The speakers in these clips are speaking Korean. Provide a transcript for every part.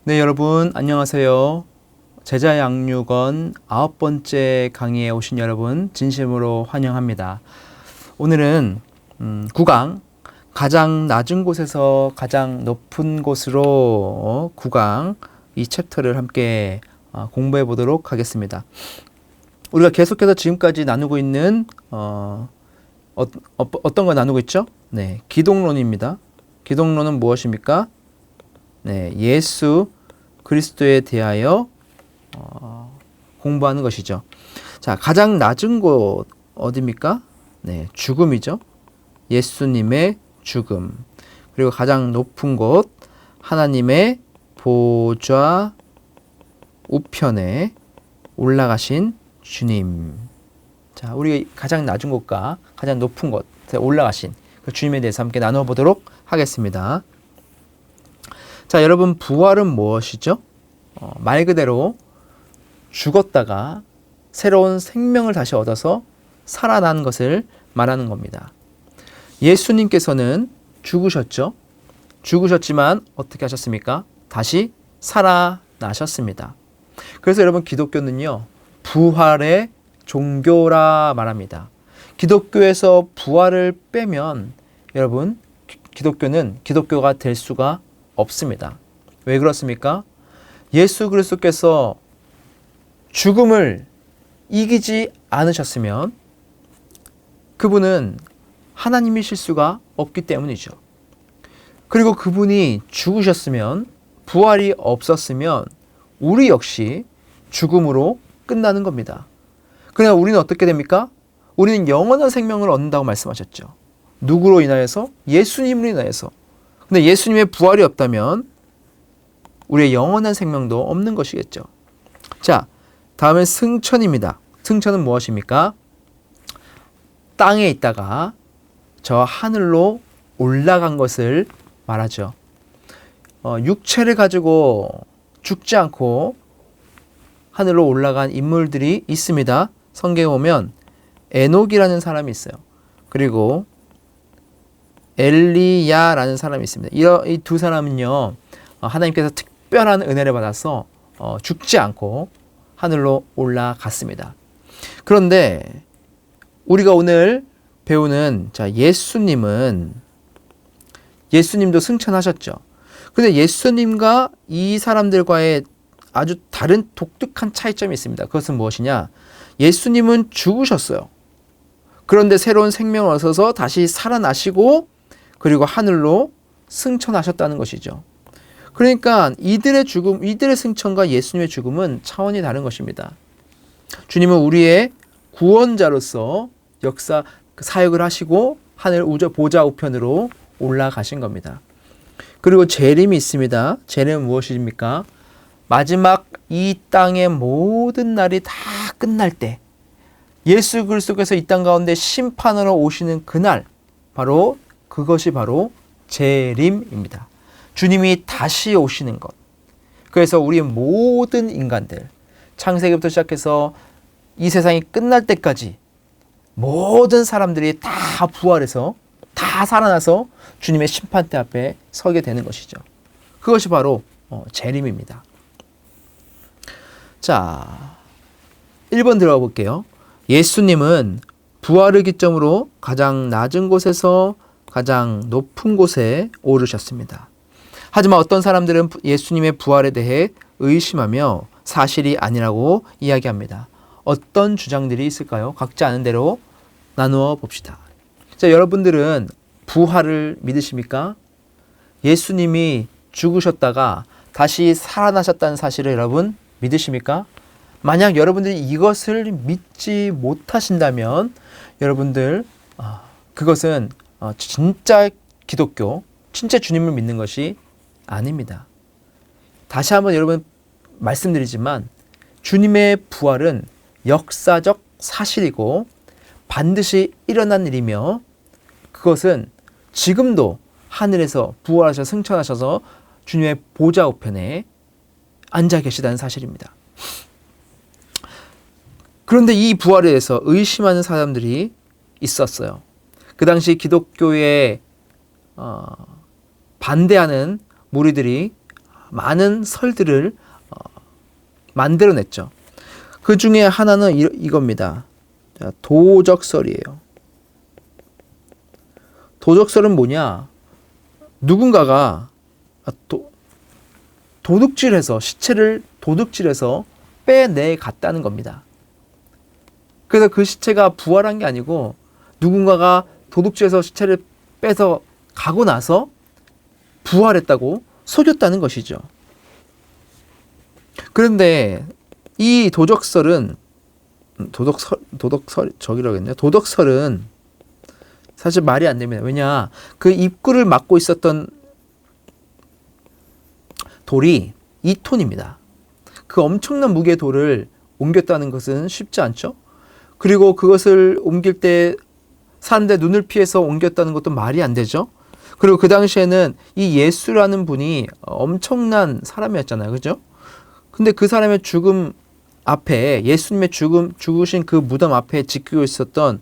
네, 여러분 안녕하세요. 제자 양육원 9번째 강의에 오신 여러분 진심으로 환영합니다. 오늘은 9강 가장 낮은 곳에서 가장 높은 곳으로 9강 이 챕터를 함께 공부해 보도록 하겠습니다. 우리가 계속해서 지금까지 나누고 있는 어떤 걸 나누고 있죠? 네, 기독론입니다. 기독론은 무엇입니까? 네, 예수 그리스도에 대하여 공부하는 것이죠. 자, 가장 낮은 곳 어디입니까? 네, 죽음이죠. 예수님의 죽음. 그리고 가장 높은 곳 하나님의 보좌 우편에 올라가신 주님. 자, 우리 가장 낮은 곳과 가장 높은 곳에 올라가신 그 주님에 대해서 함께 나눠 보도록 하겠습니다. 자, 여러분, 부활은 무엇이죠? 말 그대로 죽었다가 새로운 생명을 다시 얻어서 살아난 것을 말하는 겁니다. 예수님께서는 죽으셨죠? 죽으셨지만 어떻게 하셨습니까? 다시 살아나셨습니다. 그래서 여러분, 기독교는요, 부활의 종교라 말합니다. 기독교에서 부활을 빼면 여러분, 기독교는 기독교가 될 수가 없습니다. 왜 그렇습니까? 예수 그리스도께서 죽음을 이기지 않으셨으면 그분은 하나님이실 수가 없기 때문이죠. 그리고 그분이 죽으셨으면 부활이 없었으면 우리 역시 죽음으로 끝나는 겁니다. 그러나 우리는 어떻게 됩니까? 우리는 영원한 생명을 얻는다고 말씀하셨죠. 누구로 인하여서? 예수님으로 인하여서. 근데 예수님의 부활이 없다면 우리의 영원한 생명도 없는 것이겠죠. 자, 다음은 승천입니다. 승천은 무엇입니까? 땅에 있다가 저 하늘로 올라간 것을 말하죠. 육체를 가지고 죽지 않고 하늘로 올라간 인물들이 있습니다. 성경에 보면 에녹이라는 사람이 있어요. 그리고 엘리야라는 사람이 있습니다. 이 두 사람은요, 하나님께서 특별한 은혜를 받아서 죽지 않고 하늘로 올라갔습니다. 그런데 우리가 오늘 배우는 예수님도 승천하셨죠. 그런데 예수님과 이 사람들과의 아주 다른 독특한 차이점이 있습니다. 그것은 무엇이냐? 예수님은 죽으셨어요. 그런데 새로운 생명을 얻어서 다시 살아나시고 그리고 하늘로 승천하셨다는 것이죠. 그러니까 이들의 승천과 예수님의 죽음은 차원이 다른 것입니다. 주님은 우리의 구원자로서 사역을 하시고 하늘 보좌 우편으로 올라가신 겁니다. 그리고 재림이 있습니다. 재림은 무엇입니까? 마지막 이 땅의 모든 날이 다 끝날 때 예수 그리스도께서 이 땅 가운데 심판으로 오시는 그날, 그것이 바로 재림입니다. 주님이 다시 오시는 것. 그래서 우리 모든 인간들, 창세기부터 시작해서 이 세상이 끝날 때까지 모든 사람들이 다 부활해서 다 살아나서 주님의 심판대 앞에 서게 되는 것이죠. 그것이 바로 재림입니다. 자, 1번 들어가 볼게요. 예수님은 부활을 기점으로 가장 낮은 곳에서 가장 높은 곳에 오르셨습니다. 하지만 어떤 사람들은 예수님의 부활에 대해 의심하며 사실이 아니라고 이야기합니다. 어떤 주장들이 있을까요? 각자 아는 대로 나누어 봅시다. 자, 여러분들은 부활을 믿으십니까? 예수님이 죽으셨다가 다시 살아나셨다는 사실을 여러분 믿으십니까? 만약 여러분들이 이것을 믿지 못하신다면 여러분들 그것은 진짜 기독교, 진짜 주님을 믿는 것이 아닙니다. 다시 한번 여러분 말씀드리지만 주님의 부활은 역사적 사실이고 반드시 일어난 일이며 그것은 지금도 하늘에서 부활하셔서 승천하셔서 주님의 보좌 우편에 앉아 계시다는 사실입니다. 그런데 이 부활에 대해서 의심하는 사람들이 있었어요. 그 당시 기독교에 반대하는 무리들이 많은 설들을 만들어냈죠. 그 중에 하나는 이겁니다. 자, 도적설이에요. 도적설은 뭐냐? 누군가가 도둑질해서 시체를 도둑질해서 빼내 갔다는 겁니다. 그래서 그 시체가 부활한 게 아니고 누군가가 도둑질해서 시체를 빼서 가고 나서 부활했다고 속였다는 것이죠. 그런데 이 도적설은 도덕설은 사실 말이 안 됩니다. 왜냐, 그 입구를 막고 있었던 돌이 2톤입니다. 그 엄청난 무게의 돌을 옮겼다는 것은 쉽지 않죠. 그리고 그것을 옮길 때 사람들의 눈을 피해서 옮겼다는 것도 말이 안 되죠. 그리고 그 당시에는 이 예수라는 분이 엄청난 사람이었잖아요. 그죠? 근데 그 사람의 죽음 앞에, 예수님의 죽으신 그 무덤 앞에 지키고 있었던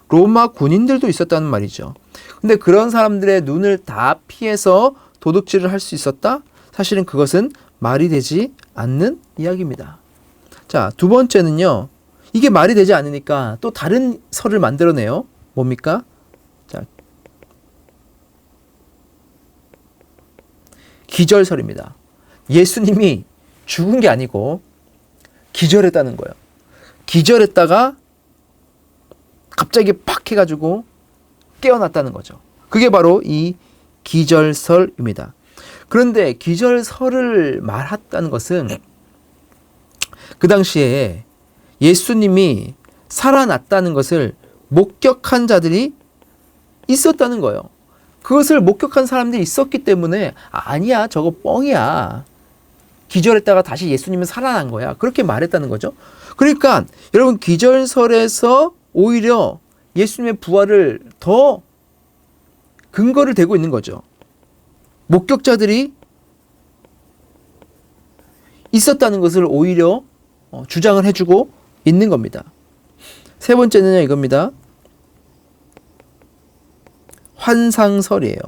로마 군인들도 있었다는 말이죠. 근데 그런 사람들의 눈을 다 피해서 도둑질을 할 수 있었다? 사실은 그것은 말이 되지 않는 이야기입니다. 자, 두 번째는요. 이게 말이 되지 않으니까 또 다른 설을 만들어내요. 뭡니까? 자, 기절설입니다. 예수님이 죽은 게 아니고 기절했다는 거예요. 기절했다가 갑자기 팍 해가지고 깨어났다는 거죠. 그게 바로 이 기절설입니다. 그런데 기절설을 말했다는 것은 그 당시에 예수님이 살아났다는 것을 목격한 자들이 있었다는 거예요. 그것을 목격한 사람들이 있었기 때문에 아니야, 저거 뻥이야. 기절했다가 다시 예수님은 살아난 거야. 그렇게 말했다는 거죠. 그러니까 여러분, 기절설에서 오히려 예수님의 부활을 더 근거를 대고 있는 거죠. 목격자들이 있었다는 것을 오히려 주장을 해주고 있는 겁니다. 세 번째는요, 이겁니다. 환상설이에요.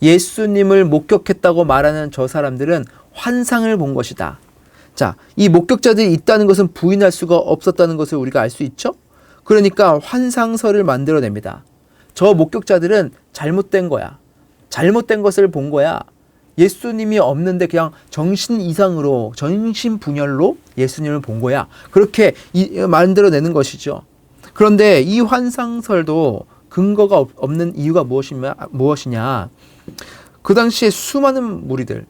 예수님을 목격했다고 말하는 저 사람들은 환상을 본 것이다. 자, 이 목격자들이 있다는 것은 부인할 수가 없었다는 것을 우리가 알 수 있죠? 그러니까 환상설을 만들어냅니다. 저 목격자들은 잘못된 거야. 잘못된 것을 본 거야. 예수님이 없는데 그냥 정신 이상으로, 정신분열로 예수님을 본 거야. 그렇게 만들어내는 것이죠. 그런데 이 환상설도 근거가 없는 이유가 무엇이냐. 그 당시에 수많은 무리들,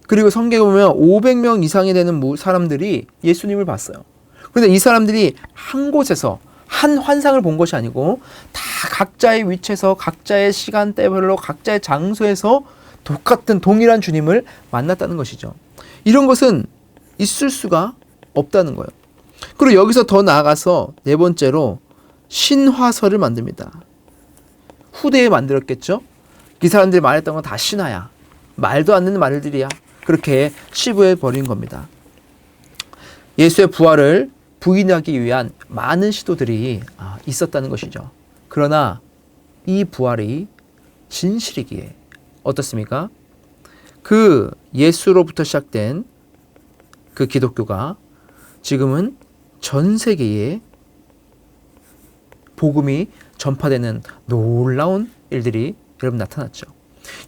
그리고 성경에 보면 500명 이상이 되는 사람들이 예수님을 봤어요. 그런데 이 사람들이 한 곳에서 한 환상을 본 것이 아니고 다 각자의 위치에서 각자의 시간대별로 각자의 장소에서 똑같은 동일한 주님을 만났다는 것이죠. 이런 것은 있을 수가 없다는 거예요. 그리고 여기서 더 나아가서 네 번째로 신화설을 만듭니다. 후대에 만들었겠죠? 이 사람들이 말했던 건 다 신화야. 말도 안 되는 말들이야. 그렇게 치부해 버린 겁니다. 예수의 부활을 부인하기 위한 많은 시도들이 있었다는 것이죠. 그러나 이 부활이 진실이기에 어떻습니까? 그 예수로부터 시작된 그 기독교가 지금은 전 세계에 복음이 전파되는 놀라운 일들이 여러분 나타났죠.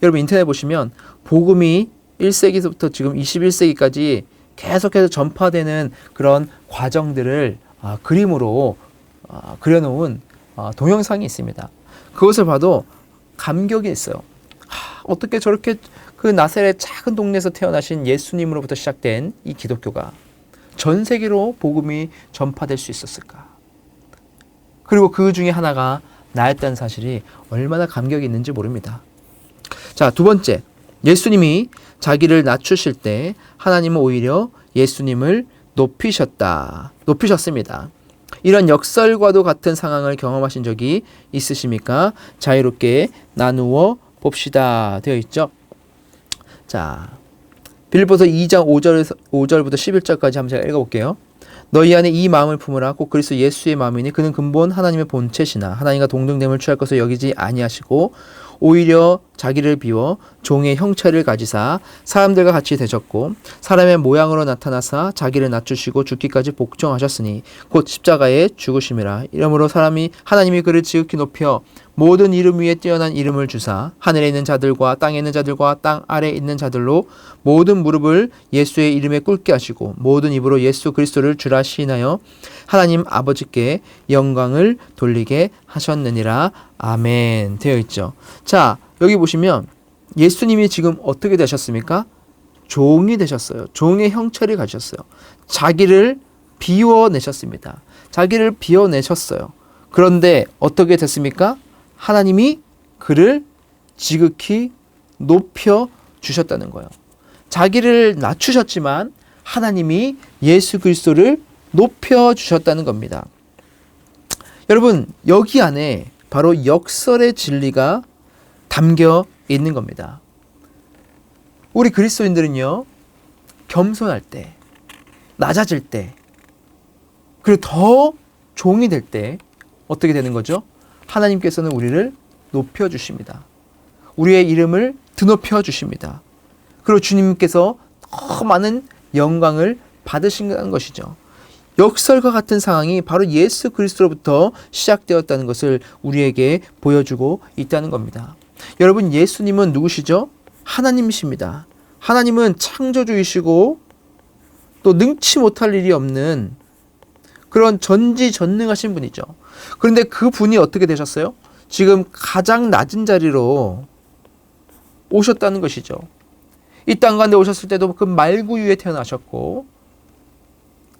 여러분 인터넷 보시면 복음이 1세기부터 지금 21세기까지 계속해서 전파되는 그런 과정들을 그림으로 그려놓은 동영상이 있습니다. 그것을 봐도 감격이 있어요. 어떻게 저렇게 그 나사렛 작은 동네에서 태어나신 예수님으로부터 시작된 이 기독교가 전 세계로 복음이 전파될 수 있었을까? 그리고 그 중에 하나가 나였다는 사실이 얼마나 감격이 있는지 모릅니다. 자, 두 번째, 예수님이 자기를 낮추실 때 하나님은 오히려 예수님을 높이셨습니다. 이런 역설과도 같은 상황을 경험하신 적이 있으십니까? 자유롭게 나누어 봅시다 되어 있죠. 자, 빌립보서 2장 5절부터 11절까지 한번 제가 읽어볼게요. 너희 안에 이 마음을 품으라. 곧 그리스도 예수의 마음이니 그는 근본 하나님의 본체시나 하나님과 동등됨을 취할 것을 여기지 아니하시고 오히려 자기를 비워 종의 형체를 가지사 사람들과 같이 되셨고 사람의 모양으로 나타나사 자기를 낮추시고 죽기까지 복종하셨으니 곧 십자가에 죽으심이라. 이러므로 하나님이 그를 지극히 높여 모든 이름 위에 뛰어난 이름을 주사 하늘에 있는 자들과 땅에 있는 자들과 땅 아래에 있는 자들로 모든 무릎을 예수의 이름에 꿇게 하시고 모든 입으로 예수 그리스도를 주라 시인하여 하나님 아버지께 영광을 돌리게 하셨느니라. 아멘. 되어 있죠. 자, 여기 보시면 예수님이 지금 어떻게 되셨습니까? 종이 되셨어요. 종의 형체를 가지셨어요. 자기를 비워내셨습니다. 자기를 비워내셨어요. 그런데 어떻게 됐습니까? 하나님이 그를 지극히 높여 주셨다는 거예요. 자기를 낮추셨지만 하나님이 예수 그리스도를 높여 주셨다는 겁니다. 여러분, 여기 안에 바로 역설의 진리가 담겨 있는 겁니다. 우리 그리스도인들은요, 겸손할 때, 낮아질 때, 그리고 더 종이 될 때 어떻게 되는 거죠? 하나님께서는 우리를 높여주십니다. 우리의 이름을 드높여 주십니다. 그리고 주님께서 더 많은 영광을 받으신다는 것이죠. 역설과 같은 상황이 바로 예수 그리스도로부터 시작되었다는 것을 우리에게 보여주고 있다는 겁니다. 여러분, 예수님은 누구시죠? 하나님이십니다. 하나님은 창조주이시고 또 능치 못할 일이 없는 그런 전지전능하신 분이죠. 그런데 그 분이 어떻게 되셨어요? 지금 가장 낮은 자리로 오셨다는 것이죠. 이 땅 가운데 오셨을 때도 그 말구유에 태어나셨고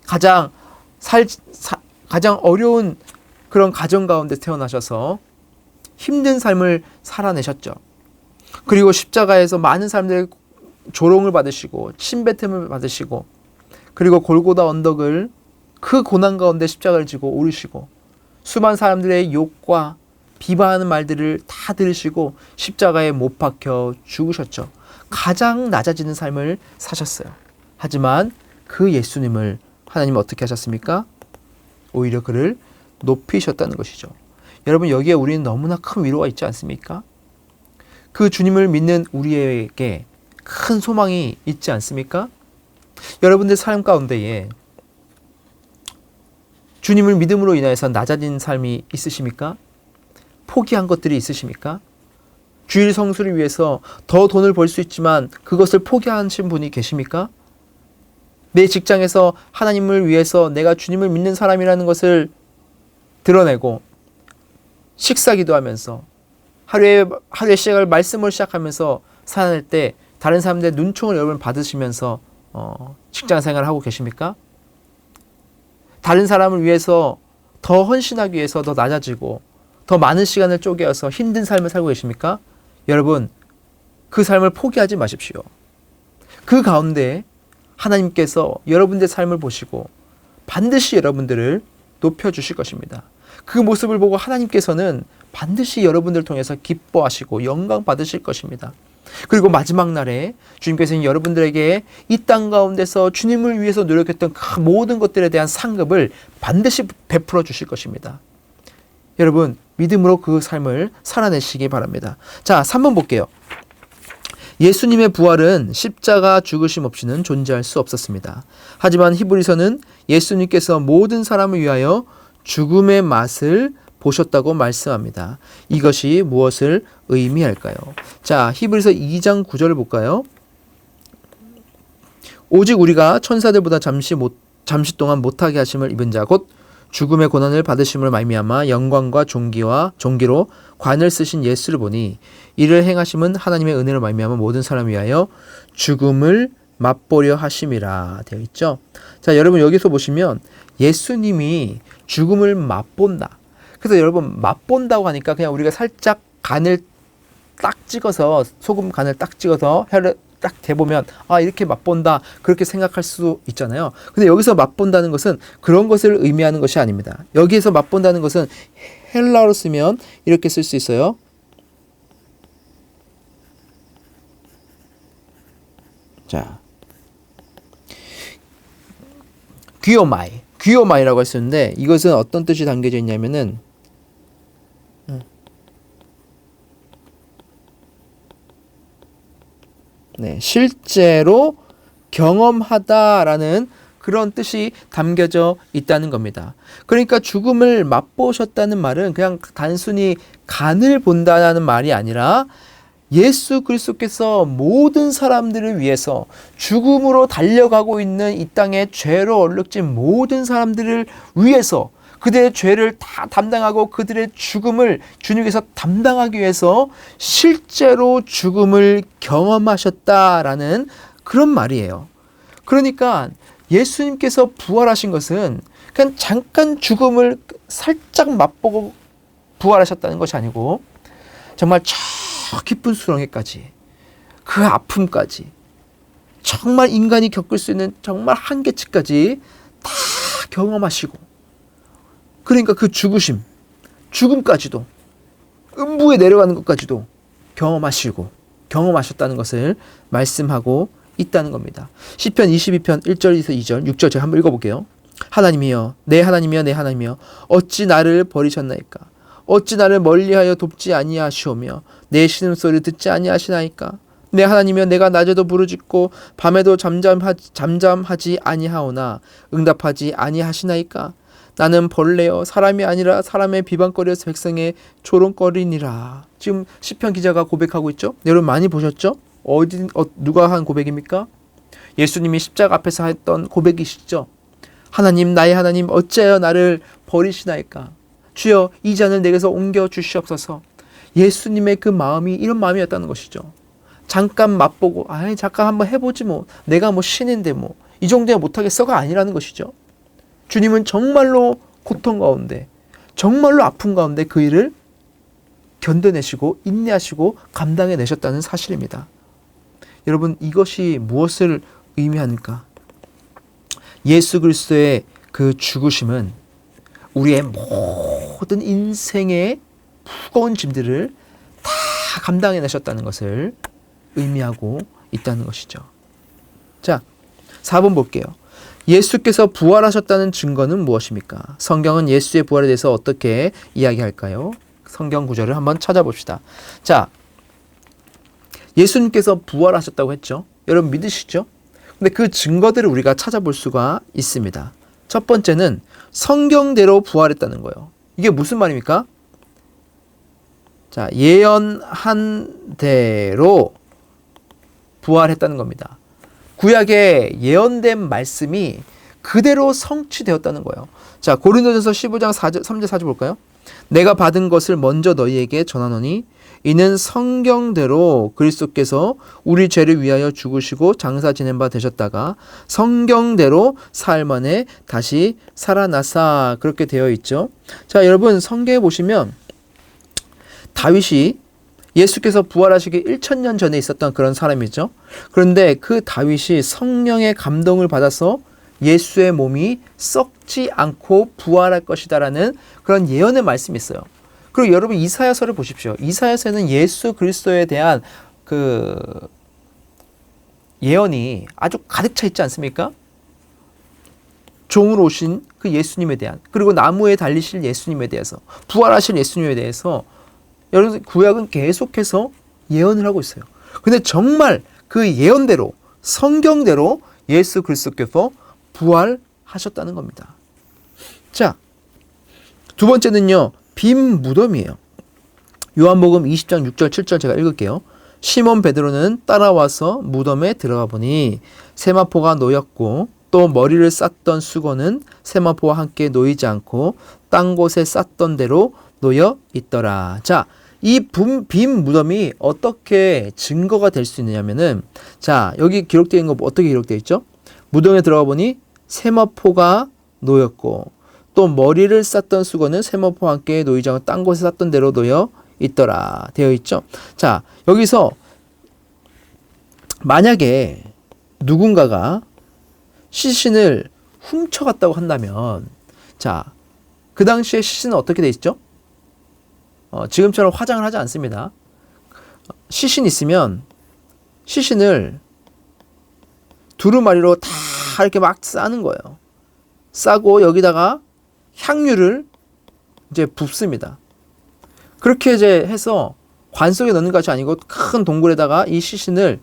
가장 어려운 그런 가정 가운데 태어나셔서 힘든 삶을 살아내셨죠. 그리고 십자가에서 많은 사람들의 조롱을 받으시고 침뱉음을 받으시고 그리고 골고다 언덕을 그 고난 가운데 십자가를 지고 오르시고 수많은 사람들의 욕과 비방하는 말들을 다 들으시고 십자가에 못 박혀 죽으셨죠. 가장 낮아지는 삶을 사셨어요. 하지만 그 예수님을 하나님은 어떻게 하셨습니까? 오히려 그를 높이셨다는 것이죠. 여러분, 여기에 우리는 너무나 큰 위로가 있지 않습니까? 그 주님을 믿는 우리에게 큰 소망이 있지 않습니까? 여러분들 삶 가운데에 주님을 믿음으로 인하여서 낮아진 삶이 있으십니까? 포기한 것들이 있으십니까? 주일 성수를 위해서 더 돈을 벌 수 있지만 그것을 포기하신 분이 계십니까? 내 직장에서 하나님을 위해서 내가 주님을 믿는 사람이라는 것을 드러내고 식사 기도하면서 하루의 시작을 말씀으로 시작하면서 살아낼 때 다른 사람들의 눈총을 여러분 받으시면서 직장 생활을 하고 계십니까? 다른 사람을 위해서 더 헌신하기 위해서 더 낮아지고 더 많은 시간을 쪼개어서 힘든 삶을 살고 계십니까? 여러분, 그 삶을 포기하지 마십시오. 그 가운데 하나님께서 여러분들의 삶을 보시고 반드시 여러분들을 높여주실 것입니다. 그 모습을 보고 하나님께서는 반드시 여러분들을 통해서 기뻐하시고 영광 받으실 것입니다. 그리고 마지막 날에 주님께서는 여러분들에게 이 땅 가운데서 주님을 위해서 노력했던 그 모든 것들에 대한 상급을 반드시 베풀어 주실 것입니다. 여러분, 믿음으로 그 삶을 살아내시기 바랍니다. 자, 3번 볼게요. 예수님의 부활은 십자가 죽으심 없이는 존재할 수 없었습니다. 하지만 히브리서는 예수님께서 모든 사람을 위하여 죽음의 맛을 보셨다고 말씀합니다. 이것이 무엇을 의미할까요? 자, 히브리서 2장 9절을 볼까요? 오직 우리가 천사들보다 잠시 동안 못하게 하심을 입은 자 곧 죽음의 고난을 받으심을 말미암아 영광과 존귀로 관을 쓰신 예수를 보니 이를 행하심은 하나님의 은혜로 말미암아 모든 사람 위하여 죽음을 맛보려 하심이라 되어 있죠. 자, 여러분 여기서 보시면 예수님이 죽음을 맛본다. 그래서 여러분 맛본다고 하니까 그냥 우리가 살짝 간을 딱 찍어서 소금 간을 딱 찍어서 혀를 딱 대보면 아 이렇게 맛본다 그렇게 생각할 수 있잖아요. 근데 여기서 맛본다는 것은 그런 것을 의미하는 것이 아닙니다. 여기에서 맛본다는 것은 헬라어로 쓰면 이렇게 쓸 수 있어요. 자, 귀요마이라고 할 수 있는데 이것은 어떤 뜻이 담겨져 있냐면은 네, 실제로 경험하다라는 그런 뜻이 담겨져 있다는 겁니다. 그러니까 죽음을 맛보셨다는 말은 그냥 단순히 간을 본다는 말이 아니라 예수 그리스도께서 모든 사람들을 위해서 죽음으로 달려가고 있는 이 땅에 죄로 얼룩진 모든 사람들을 위해서 그들의 죄를 다 담당하고 그들의 죽음을 주님께서 담당하기 위해서 실제로 죽음을 경험하셨다라는 그런 말이에요. 그러니까 예수님께서 부활하신 것은 그냥 잠깐 죽음을 살짝 맛보고 부활하셨다는 것이 아니고 정말 저 깊은 수렁에까지 그 아픔까지 정말 인간이 겪을 수 있는 정말 한계치까지 다 경험하시고 그러니까 그 죽음까지도 음부에 내려가는 것까지도 경험하셨다는 것을 말씀하고 있다는 겁니다. 시편 22편 1절에서 2절, 6절 제가 한번 읽어볼게요. 하나님이여, 내 하나님이여, 내 하나님이여, 어찌 나를 버리셨나이까? 어찌 나를 멀리하여 돕지 아니하시오며 내 신음소리를 듣지 아니하시나이까? 내 하나님이여, 내가 낮에도 부르짖고 밤에도 잠잠하지 아니하오나 응답하지 아니하시나이까? 나는 벌레여 사람이 아니라 사람의 비방거리여서 백성의 조롱거리니라. 지금 시편 기자가 고백하고 있죠. 여러분 많이 보셨죠? 누가 한 고백입니까? 예수님이 십자가 앞에서 했던 고백이시죠. 하나님, 나의 하나님, 어찌하여 나를 버리시나이까? 주여, 이 잔을 내게서 옮겨 주시옵소서. 예수님의 그 마음이 이런 마음이었다는 것이죠. 잠깐 맛보고 잠깐 한번 해보지 뭐, 내가 뭐 신인데 뭐 이 정도야 못하겠어가 아니라는 것이죠. 주님은 정말로 고통 가운데, 정말로 아픔 가운데 그 일을 견뎌내시고 인내하시고 감당해내셨다는 사실입니다. 여러분, 이것이 무엇을 의미하는가? 예수 그리스도의 그 죽으심은 우리의 모든 인생의 무거운 짐들을 다 감당해내셨다는 것을 의미하고 있다는 것이죠. 자, 4번 볼게요. 예수께서 부활하셨다는 증거는 무엇입니까? 성경은 예수의 부활에 대해서 어떻게 이야기할까요? 성경 구절을 한번 찾아봅시다. 자, 예수님께서 부활하셨다고 했죠. 여러분 믿으시죠? 근데 그 증거들을 우리가 찾아볼 수가 있습니다. 첫 번째는 성경대로 부활했다는 거예요. 이게 무슨 말입니까? 자, 예언한 대로 부활했다는 겁니다. 구약에 예언된 말씀이 그대로 성취되었다는 거예요. 자, 고린도전서 15장 3절 4절 볼까요? 내가 받은 것을 먼저 너희에게 전하노니 이는 성경대로 그리스도께서 우리 죄를 위하여 죽으시고 장사 지낸 바 되셨다가 성경대로 사흘 만에 다시 살아나사, 그렇게 되어 있죠. 자, 여러분 성경에 보시면 다윗이 예수께서 부활하시기 1000년 전에 있었던 그런 사람이죠. 그런데 그 다윗이 성령의 감동을 받아서 예수의 몸이 썩지 않고 부활할 것이다라는 그런 예언의 말씀이 있어요. 그리고 여러분 이사야서를 보십시오. 이사야서에는 예수 그리스도에 대한 그 예언이 아주 가득 차 있지 않습니까? 종으로 오신 그 예수님에 대한, 그리고 나무에 달리실 예수님에 대해서, 부활하실 예수님에 대해서 여러분 구약은 계속해서 예언을 하고 있어요. 근데 정말 그 예언대로, 성경대로 예수 그리스도께서 부활하셨다는 겁니다. 자, 두 번째는요, 빈 무덤이에요. 요한복음 20장 6절 7절 제가 읽을게요. 시몬 베드로는 따라와서 무덤에 들어가 보니 세마포가 놓였고 또 머리를 쌌던 수건은 세마포와 함께 놓이지 않고 딴 곳에 쌌던 대로 놓여 있더라. 자, 이 빈 무덤이 어떻게 증거가 될 수 있느냐면은, 자, 여기 기록되어 있는 거 어떻게 기록되어 있죠? 무덤에 들어가 보니 세마포가 놓였고 또 머리를 쌌던 수건은 세마포와 함께 놓이지 않고 딴 곳에 쌌던 대로 놓여 있더라 되어 있죠. 자, 여기서 만약에 누군가가 시신을 훔쳐갔다고 한다면, 자, 그 당시에 시신은 어떻게 돼 있죠? 지금처럼 화장을 하지 않습니다. 시신 있으면 시신을 두루마리로 다 이렇게 막 싸는 거예요. 싸고 여기다가 향유를 이제 붓습니다. 그렇게 이제 해서 관 속에 넣는 것이 아니고 큰 동굴에다가 이 시신을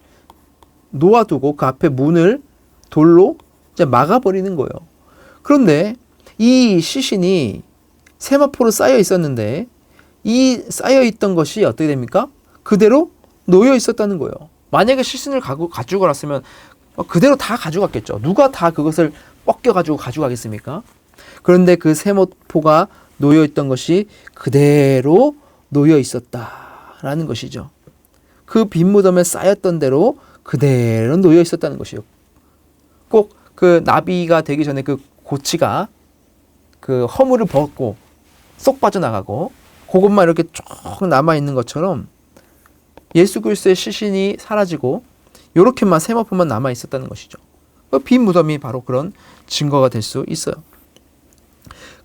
놓아두고 그 앞에 문을 돌로 이제 막아버리는 거예요. 그런데 이 시신이 세마포로 쌓여 있었는데 이 쌓여 있던 것이 어떻게 됩니까? 그대로 놓여 있었다는 거예요. 만약에 시신을 가지고 갔으면 그대로 다 가져갔겠죠. 누가 다 그것을 뻗겨가지고 가져가겠습니까? 그런데 그 세마포가 놓여 있던 것이 그대로 놓여 있었다라는 것이죠. 그 빈 무덤에 쌓였던 대로 그대로 놓여 있었다는 것이요. 꼭 그 나비가 되기 전에 그 고치가 그 허물을 벗고 쏙 빠져나가고 그것만 이렇게 쭉 남아 있는 것처럼 예수 그리스도의 시신이 사라지고 이렇게만 세마포만 남아 있었다는 것이죠. 빈 무덤이 바로 그런 증거가 될 수 있어요.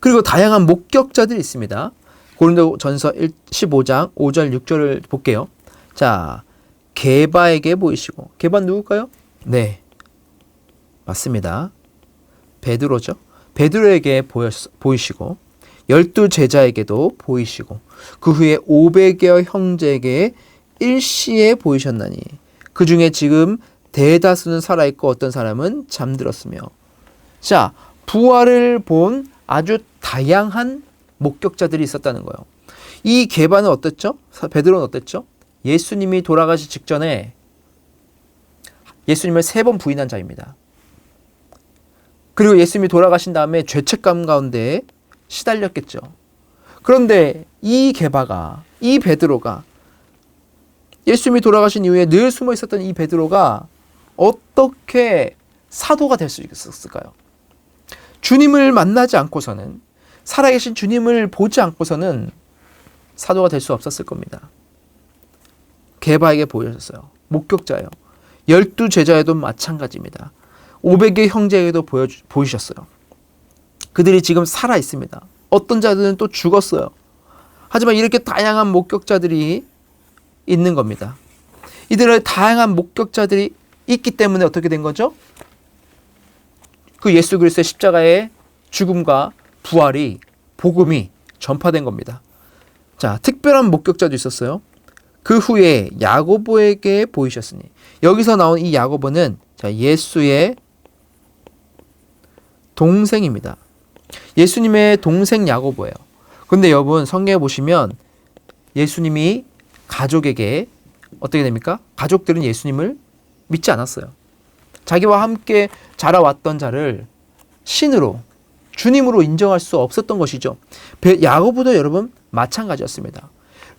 그리고 다양한 목격자들이 있습니다. 고린도전서 15장 5절 6절을 볼게요. 자, 게바에게 보이시고, 게바는 누굴까요? 네, 맞습니다. 베드로죠. 베드로에게 보이시고 12 제자에게도 보이시고 그 후에 500여 형제에게 일시에 보이셨나니 그 중에 지금 대다수는 살아있고 어떤 사람은 잠들었으며. 자, 부활을 본 아주 다양한 목격자들이 있었다는 거예요. 이 게바는 어땠죠? 베드로는 어땠죠? 예수님이 돌아가시 직전에 예수님을 3번 부인한 자입니다. 그리고 예수님이 돌아가신 다음에 죄책감 가운데 시달렸겠죠. 그런데 이 게바가, 이 베드로가, 예수님이 돌아가신 이후에 늘 숨어 있었던 이 베드로가 어떻게 사도가 될 수 있었을까요? 주님을 만나지 않고서는, 살아계신 주님을 보지 않고서는 사도가 될 수 없었을 겁니다. 게바에게 보여줬어요. 목격자예요. 12 제자에도 마찬가지입니다. 500의 형제에게도 보이셨어요. 그들이 지금 살아 있습니다. 어떤 자들은 또 죽었어요. 하지만 이렇게 다양한 목격자들이 있는 겁니다. 이들의 다양한 목격자들이 있기 때문에 어떻게 된 거죠? 그 예수 그리스도의 십자가의 죽음과 부활이, 복음이 전파된 겁니다. 자, 특별한 목격자도 있었어요. 그 후에 야고보에게 보이셨으니, 여기서 나온 이 야고보는 예수의 동생입니다. 예수님의 동생 야고보예요. 근데 여러분, 성경에 보시면 예수님이 가족에게 어떻게 됩니까? 가족들은 예수님을 믿지 않았어요. 자기와 함께 자라왔던 자를 신으로, 주님으로 인정할 수 없었던 것이죠. 야고보도 여러분 마찬가지였습니다.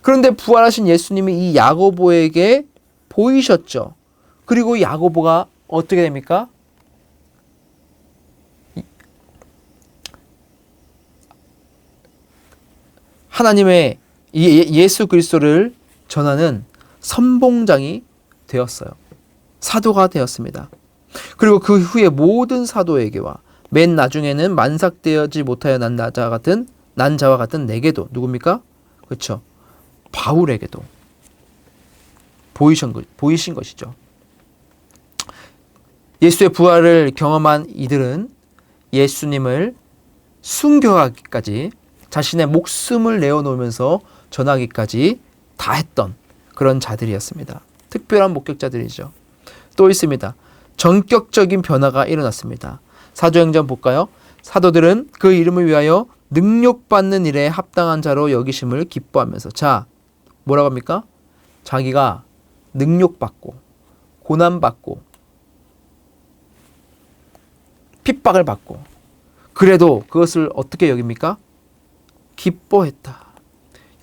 그런데 부활하신 예수님이 이 야고보에게 보이셨죠. 그리고 야고보가 어떻게 됩니까? 하나님의 예수 그리스도를 전하는 선봉장이 되었어요. 사도가 되었습니다. 그리고 그 후에 모든 사도에게와 맨 나중에는 만삭되지 못하여 난 자와 같은 내게도, 누굽니까? 그렇죠. 바울에게도 보이신 것이죠. 예수의 부활을 경험한 이들은 예수님을 순교하기까지, 자신의 목숨을 내어놓으면서 전하기까지 다 했던 그런 자들이었습니다. 특별한 목격자들이죠. 또 있습니다. 전격적인 변화가 일어났습니다. 사도행전 볼까요? 사도들은 그 이름을 위하여 능력받는 일에 합당한 자로 여기심을 기뻐하면서, 자, 뭐라고 합니까? 자기가 능력받고 고난받고 핍박을 받고 그래도 그것을 어떻게 여깁니까? 기뻐했다.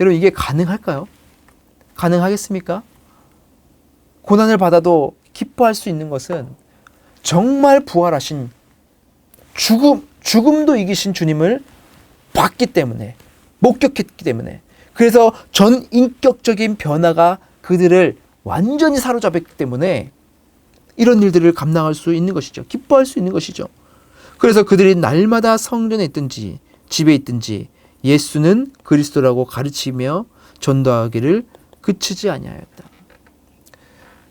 여러분, 이게 가능할까요? 가능하겠습니까? 고난을 받아도 기뻐할 수 있는 것은 정말 부활하신, 죽음도 이기신 주님을 봤기 때문에, 목격했기 때문에, 그래서 전인격적인 변화가 그들을 완전히 사로잡았기 때문에 이런 일들을 감당할 수 있는 것이죠. 기뻐할 수 있는 것이죠. 그래서 그들이 날마다 성전에 있든지 집에 있든지 예수는 그리스도라고 가르치며 전도하기를 그치지 아니하였다.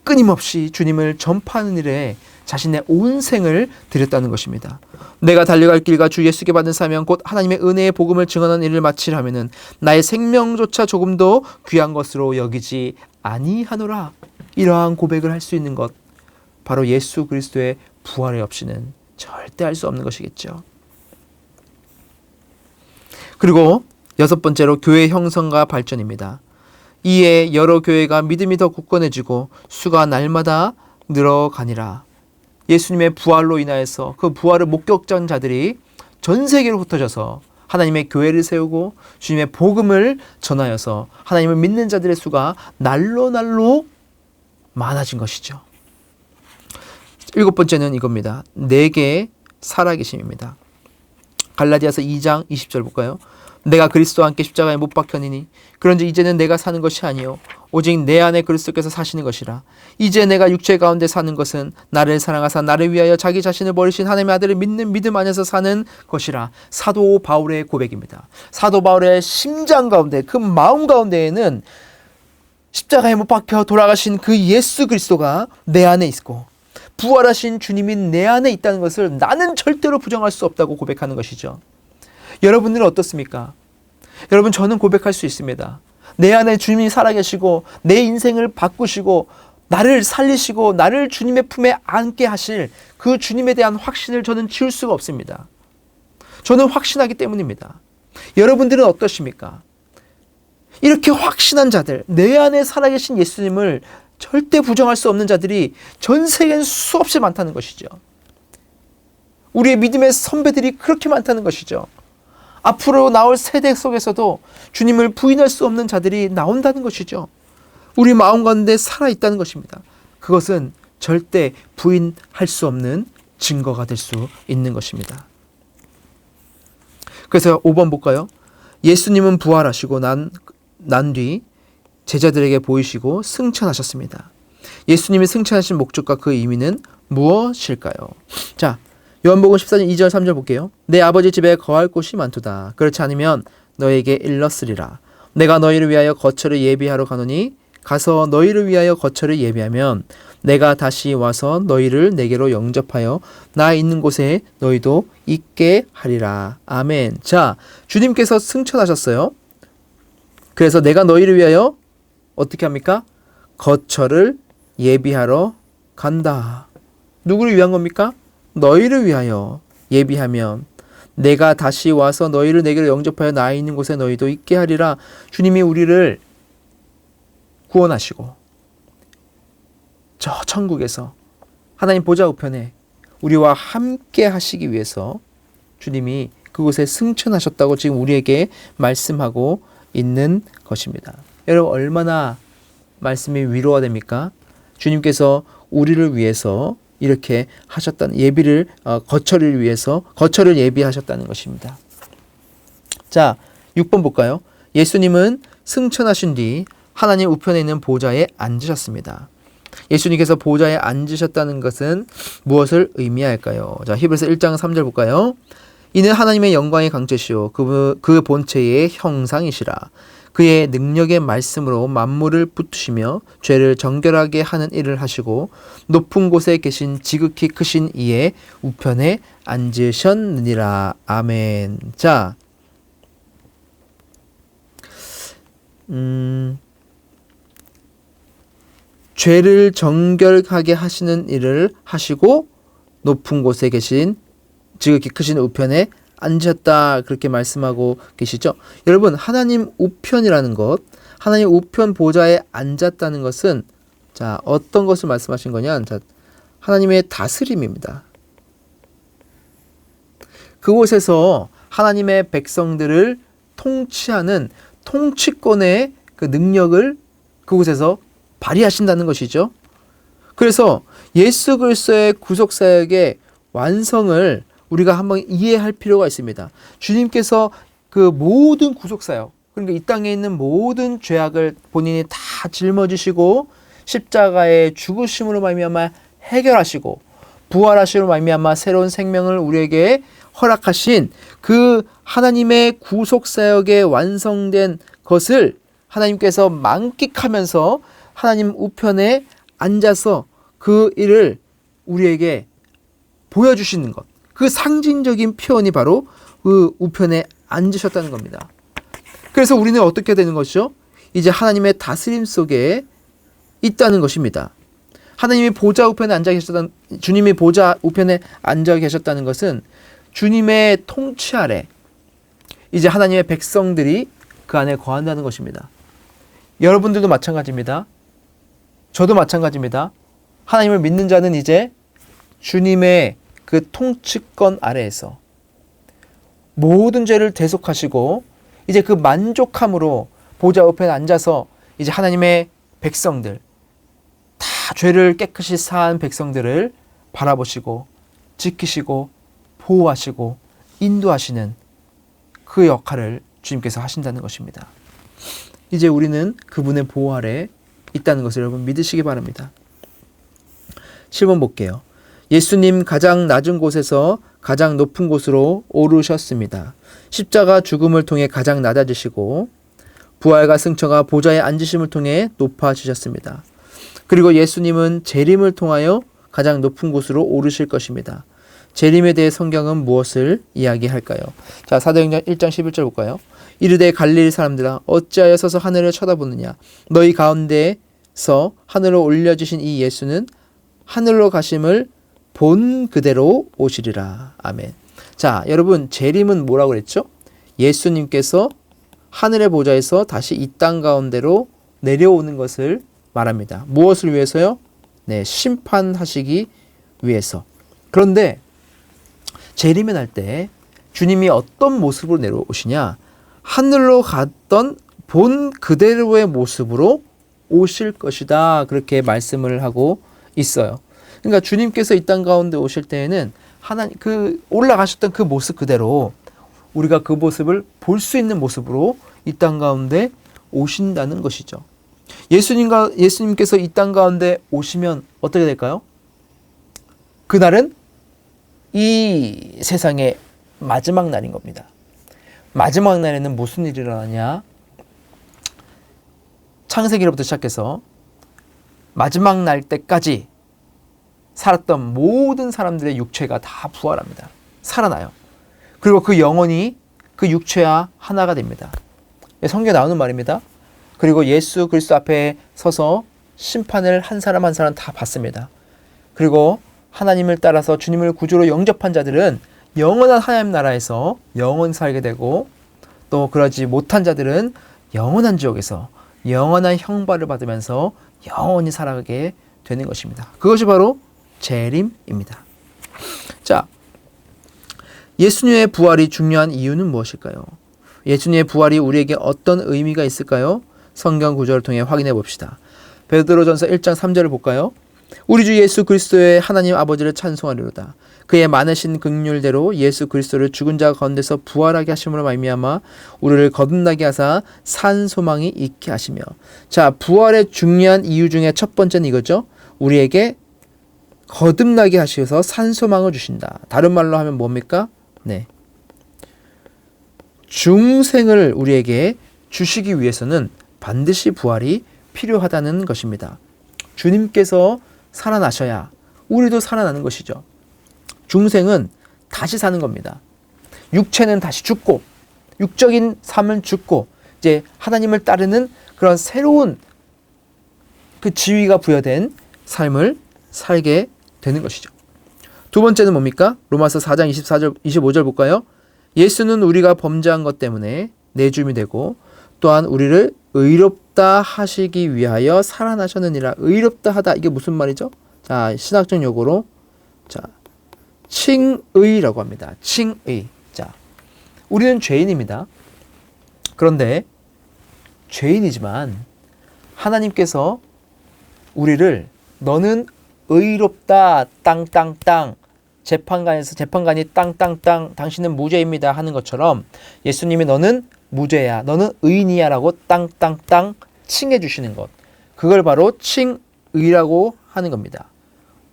끊임없이 주님을 전파하는 일에 자신의 온 생을 들였다는 것입니다. 내가 달려갈 길과 주 예수께 받은 사명 곧 하나님의 은혜의 복음을 증언하는 일을 마치려 하면은 나의 생명조차 조금도 귀한 것으로 여기지 아니하노라. 이러한 고백을 할 수 있는 것, 바로 예수 그리스도의 부활이 없이는 절대 할 수 없는 것이겠죠. 그리고 여섯 번째로 교회 형성과 발전입니다. 이에 여러 교회가 믿음이 더 굳건해지고 수가 날마다 늘어가니라. 예수님의 부활로 인하여서 그 부활을 목격한 자들이 전 세계로 흩어져서 하나님의 교회를 세우고 주님의 복음을 전하여서 하나님을 믿는 자들의 수가 날로 많아진 것이죠. 일곱 번째는 이겁니다. 내게 살아계심입니다. 갈라디아서 2장 20절 볼까요? 내가 그리스도와 함께 십자가에 못 박혔느니 그런즉 이제는 내가 사는 것이 아니요 오직 내 안에 그리스도께서 사시는 것이라. 이제 내가 육체 가운데 사는 것은 나를 사랑하사 나를 위하여 자기 자신을 버리신 하나님의 아들을 믿는 믿음 안에서 사는 것이라. 사도 바울의 고백입니다. 사도 바울의 심장 가운데, 그 마음 가운데에는 십자가에 못 박혀 돌아가신 그 예수 그리스도가 내 안에 있고 부활하신 주님이 내 안에 있다는 것을 나는 절대로 부정할 수 없다고 고백하는 것이죠. 여러분들은 어떻습니까? 여러분, 저는 고백할 수 있습니다. 내 안에 주님이 살아계시고 내 인생을 바꾸시고 나를 살리시고 나를 주님의 품에 안게 하실 그 주님에 대한 확신을 저는 지울 수가 없습니다. 저는 확신하기 때문입니다. 여러분들은 어떠십니까? 이렇게 확신한 자들, 내 안에 살아계신 예수님을 절대 부정할 수 없는 자들이 전 세계엔 수없이 많다는 것이죠. 우리의 믿음의 선배들이 그렇게 많다는 것이죠. 앞으로 나올 세대 속에서도 주님을 부인할 수 없는 자들이 나온다는 것이죠. 우리 마음 가운데 살아있다는 것입니다. 그것은 절대 부인할 수 없는 증거가 될 수 있는 것입니다. 그래서 5번 볼까요? 예수님은 부활하시고 난 뒤 제자들에게 보이시고 승천하셨습니다. 예수님이 승천하신 목적과 그 의미는 무엇일까요? 자, 요한복음 14장 2절 3절 볼게요. 내 아버지 집에 거할 곳이 많도다. 그렇지 않으면 너에게 일렀으리라. 내가 너희를 위하여 거처를 예비하러 가노니 가서 너희를 위하여 거처를 예비하면 내가 다시 와서 너희를 내게로 영접하여 나 있는 곳에 너희도 있게 하리라. 아멘. 자, 주님께서 승천하셨어요. 그래서 내가 너희를 위하여 어떻게 합니까? 거처를 예비하러 간다. 누구를 위한 겁니까? 너희를 위하여 예비하면 내가 다시 와서 너희를 내게로 영접하여 나 있는 곳에 너희도 있게 하리라. 주님이 우리를 구원하시고 저 천국에서 하나님 보좌 우편에 우리와 함께 하시기 위해서 주님이 그곳에 승천하셨다고 지금 우리에게 말씀하고 있는 것입니다. 여러분, 얼마나 말씀이 위로가 됩니까? 주님께서 우리를 위해서 이렇게 하셨다는 예비를 거처를 위해서 거처를 예비하셨다는 것입니다. 자, 6번 볼까요? 예수님은 승천하신 뒤 하나님 우편에 있는 보좌에 앉으셨습니다. 예수님께서 보좌에 앉으셨다는 것은 무엇을 의미할까요? 자, 히브리서 1장 3절 볼까요? 이는 하나님의 영광의 강체시오 그 본체의 형상이시라. 그의 능력의 말씀으로 만물을 붙으시며 죄를 정결하게 하는 일을 하시고 높은 곳에 계신 지극히 크신 이의 우편에 앉으셨느니라. 아멘. 자, 죄를 정결하게 하시는 일을 하시고 높은 곳에 계신 지극히 크신 우편에 앉으셨다, 그렇게 말씀하고 계시죠. 여러분, 하나님 우편이라는 것, 하나님 우편 보좌에 앉았다는 것은 자, 어떤 것을 말씀하신 거냐? 자, 하나님의 다스림입니다. 그곳에서 하나님의 백성들을 통치하는 통치권의 그 능력을 그곳에서 발휘하신다는 것이죠. 그래서 예수 그리스도의 구속사역의 완성을 우리가 한번 이해할 필요가 있습니다. 주님께서 그 모든 구속사역, 그러니까 이 땅에 있는 모든 죄악을 본인이 다 짊어지시고 십자가의 죽으심으로 말미암아 해결하시고 부활하심으로 말미암아 새로운 생명을 우리에게 허락하신 그 하나님의 구속사역의 완성된 것을 하나님께서 만끽하면서 하나님 우편에 앉아서 그 일을 우리에게 보여주시는 것, 그 상징적인 표현이 바로 그 우편에 앉으셨다는 겁니다. 그래서 우리는 어떻게 되는 것이죠? 이제 하나님의 다스림 속에 있다는 것입니다. 하나님이 보좌 우편에 앉아 계셨다는, 주님이 보좌 우편에 앉아 계셨다는 것은 주님의 통치 아래 이제 하나님의 백성들이 그 안에 거한다는 것입니다. 여러분들도 마찬가지입니다. 저도 마찬가지입니다. 하나님을 믿는 자는 이제 주님의 그 통치권 아래에서 모든 죄를 대속하시고 이제 그 만족함으로 보좌 우편에 앉아서 이제 하나님의 백성들, 다 죄를 깨끗이 사한 백성들을 바라보시고 지키시고 보호하시고 인도하시는 그 역할을 주님께서 하신다는 것입니다. 이제 우리는 그분의 보호 아래 있다는 것을 여러분 믿으시기 바랍니다. 7번 볼게요. 예수님 가장 낮은 곳에서 가장 높은 곳으로 오르셨습니다. 십자가 죽음을 통해 가장 낮아지시고 부활과 승천과 보좌에 앉으심을 통해 높아지셨습니다. 그리고 예수님은 재림을 통하여 가장 높은 곳으로 오르실 것입니다. 재림에 대해 성경은 무엇을 이야기할까요? 자, 사도행전 1장 11절 볼까요? 이르되 갈릴리 사람들아 어찌하여 서서 하늘을 쳐다보느냐? 너희 가운데서 하늘로 올려주신 이 예수는 하늘로 가심을 본 그대로 오시리라. 아멘. 자, 여러분 재림은 뭐라고 그랬죠? 예수님께서 하늘의 보좌에서 다시 이 땅 가운데로 내려오는 것을 말합니다. 무엇을 위해서요? 네, 심판하시기 위해서. 그런데 재림에 날 때 주님이 어떤 모습으로 내려오시냐? 하늘로 갔던 본 그대로의 모습으로 오실 것이다. 그렇게 말씀을 하고 있어요. 그러니까 주님께서 이 땅 가운데 오실 때에는 하나님 그 올라가셨던 그 모습 그대로 우리가 그 모습을 볼 수 있는 모습으로 이 땅 가운데 오신다는 것이죠. 예수님께서 이 땅 가운데 오시면 어떻게 될까요? 그날은 이 세상의 마지막 날인 겁니다. 마지막 날에는 무슨 일이 일어나냐? 창세기로부터 시작해서 마지막 날 때까지 살았던 모든 사람들의 육체가 다 부활합니다. 살아나요. 그리고 그 영혼이 그 육체와 하나가 됩니다. 성경에 나오는 말입니다. 그리고 예수 그리스도 앞에 서서 심판을 한 사람 한 사람 다 받습니다. 그리고 하나님을 따라서 주님을 구주로 영접한 자들은 영원한 하나님 나라에서 영원히 살게 되고, 또 그러지 못한 자들은 영원한 지옥에서 영원한 형벌을 받으면서 영원히 살아가게 되는 것입니다. 그것이 바로 재림입니다. 자, 예수님의 부활이 중요한 이유는 무엇일까요? 예수님의 부활이 우리에게 어떤 의미가 있을까요? 성경 구절을 통해 확인해 봅시다. 베드로전서 1장 3절을 볼까요? 우리 주 예수 그리스도의 하나님 아버지를 찬송하리로다. 그의 많으신 긍휼대로 예수 그리스도를 죽은 자 가운데서 부활하게 하심으로 말미암아 우리를 거듭나게 하사 산 소망이 있게 하시며. 자, 부활의 중요한 이유 중에 첫 번째는 이거죠. 우리에게 거듭나게 하셔서 산 소망을 주신다. 다른 말로 하면 뭡니까? 네, 중생을 우리에게 주시기 위해서는 반드시 부활이 필요하다는 것입니다. 주님께서 살아나셔야 우리도 살아나는 것이죠. 중생은 다시 사는 겁니다. 육체는 다시 죽고, 육적인 삶은 죽고, 이제 하나님을 따르는 그런 새로운 그 지위가 부여된 삶을 살게 되는 것이죠. 두 번째는 뭡니까? 로마서 4장 24절, 25절 볼까요? 예수는 우리가 범죄한 것 때문에 내줌이 되고 또한 우리를 의롭다 하시기 위하여 살아나셨느니라. 의롭다 하다, 이게 무슨 말이죠? 자, 신학적 용어로 자, 칭의라고 합니다. 칭의. 자, 우리는 죄인입니다. 그런데 죄인이지만 하나님께서 우리를 너는 의롭다 땅땅땅, 재판관이 땅땅땅 당신은 무죄입니다 하는 것처럼 예수님이 너는 무죄야, 너는 의인이야 라고 땅땅땅 칭해 주시는 것, 그걸 바로 칭의라고 하는 겁니다.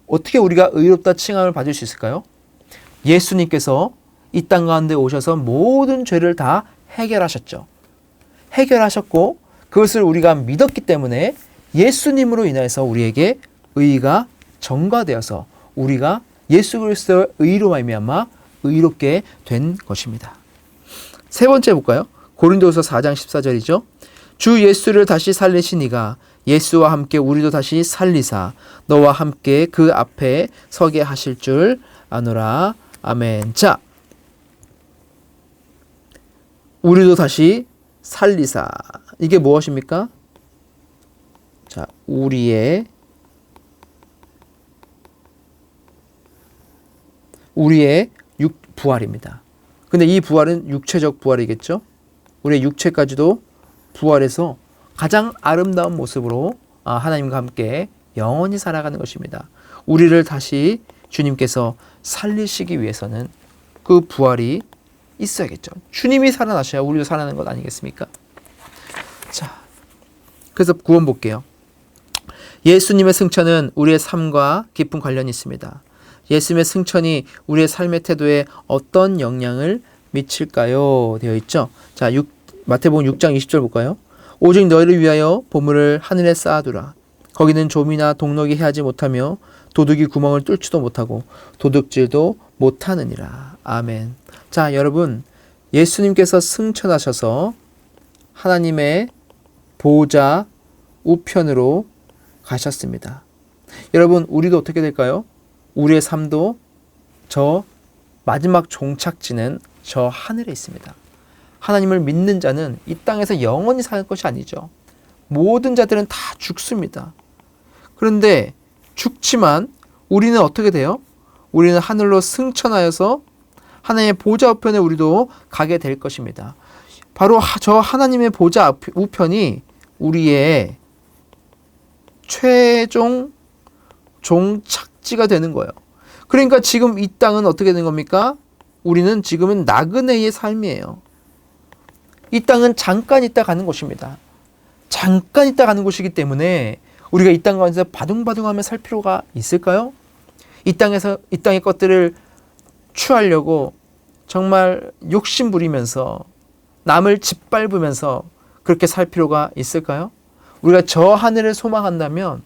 어떻게 우리가 의롭다 칭함을 받을 수 있을까요? 예수님께서 이 땅 가운데 오셔서 모든 죄를 다 해결하셨죠. 해결하셨고 그것을 우리가 믿었기 때문에 예수님으로 인해서 우리에게 의가 전가되어서 우리가 예수 그리스도의 의로 말미암아 의롭게 된 것입니다. 세 번째 볼까요? 고린도후서 4장 14절이죠. 주 예수를 다시 살리시니가 예수와 함께 우리도 다시 살리사 너와 함께 그 앞에 서게 하실 줄 아노라. 아멘. 자, 우리도 다시 살리사. 이게 무엇입니까? 자, 우리의 부활입니다. 근데 이 부활은 육체적 부활이겠죠? 우리의 육체까지도 부활해서 가장 아름다운 모습으로 하나님과 함께 영원히 살아가는 것입니다. 우리를 다시 주님께서 살리시기 위해서는 그 부활이 있어야겠죠. 주님이 살아나셔야 우리도 살아나는 것 아니겠습니까? 자, 그래서 구원 볼게요. 예수님의 승천은 우리의 삶과 깊은 관련이 있습니다. 예수님의 승천이 우리의 삶의 태도에 어떤 영향을 미칠까요? 되어 있죠. 자, 마태복음 6장 20절 볼까요? 오직 너희를 위하여 보물을 하늘에 쌓아두라. 거기는 좀이나 동록이 해하지 못하며 도둑이 구멍을 뚫지도 못하고 도둑질도 못하느니라. 아멘. 자, 여러분, 예수님께서 승천하셔서 하나님의 보좌 우편으로 가셨습니다. 여러분, 우리도 어떻게 될까요? 우리의 삶도 저 마지막 종착지는 저 하늘에 있습니다. 하나님을 믿는 자는 이 땅에서 영원히 사는 것이 아니죠. 모든 자들은 다 죽습니다. 그런데 죽지만 우리는 어떻게 돼요? 우리는 하늘로 승천하여서 하나님의 보좌 우편에 우리도 가게 될 것입니다. 바로 저 하나님의 보좌 우편이 우리의 최종 종착지가 되는 거예요. 그러니까 지금 이 땅은 어떻게 되는 겁니까? 우리는 지금은 나그네의 삶이에요. 이 땅은 잠깐 있다 가는 곳입니다. 잠깐 있다 가는 곳이기 때문에 우리가 이 땅 가운데서 바둥바둥하며 살 필요가 있을까요? 이 땅의 것들을 취하려고 정말 욕심 부리면서 남을 짓밟으면서 그렇게 살 필요가 있을까요? 우리가 저 하늘을 소망한다면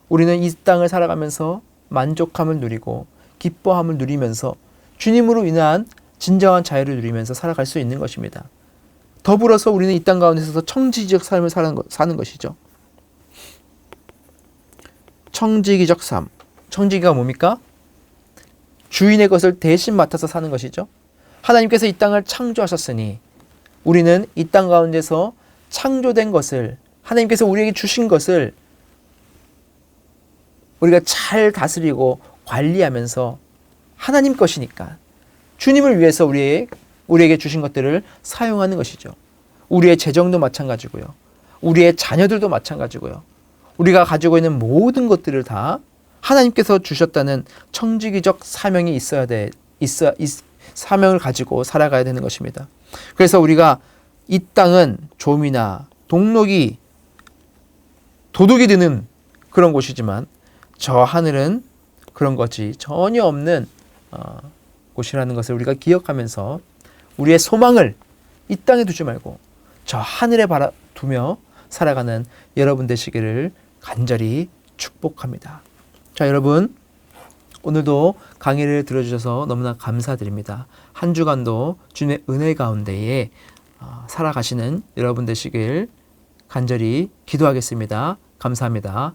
우리는 이 땅을 살아가면서 만족함을 누리고 기뻐함을 누리면서 주님으로 인한 진정한 자유를 누리면서 살아갈 수 있는 것입니다. 더불어서 우리는 이 땅 가운데서 청지기적 삶을 사는 것이죠. 청지기적 삶. 청지기가 뭡니까? 주인의 것을 대신 맡아서 사는 것이죠. 하나님께서 이 땅을 창조하셨으니 우리는 이 땅 가운데서 창조된 것을, 하나님께서 우리에게 주신 것을 우리가 잘 다스리고 관리하면서 하나님 것이니까 주님을 위해서 우리에게 주신 것들을 사용하는 것이죠. 우리의 재정도 마찬가지고요. 우리의 자녀들도 마찬가지고요. 우리가 가지고 있는 모든 것들을 다 하나님께서 주셨다는 청지기적 사명이 사명을 가지고 살아가야 되는 것입니다. 그래서 우리가 이 땅은 좀이나 동록이 도둑이 드는 그런 곳이지만 저 하늘은 그런 것이 전혀 없는 곳이라는 것을 우리가 기억하면서 우리의 소망을 이 땅에 두지 말고 저 하늘에 두며 살아가는 여러분 되시기를 간절히 축복합니다. 자, 여러분, 오늘도 강의를 들어주셔서 너무나 감사드립니다. 한 주간도 주님의 은혜 가운데에 살아가시는 여러분 되시길 간절히 기도하겠습니다. 감사합니다.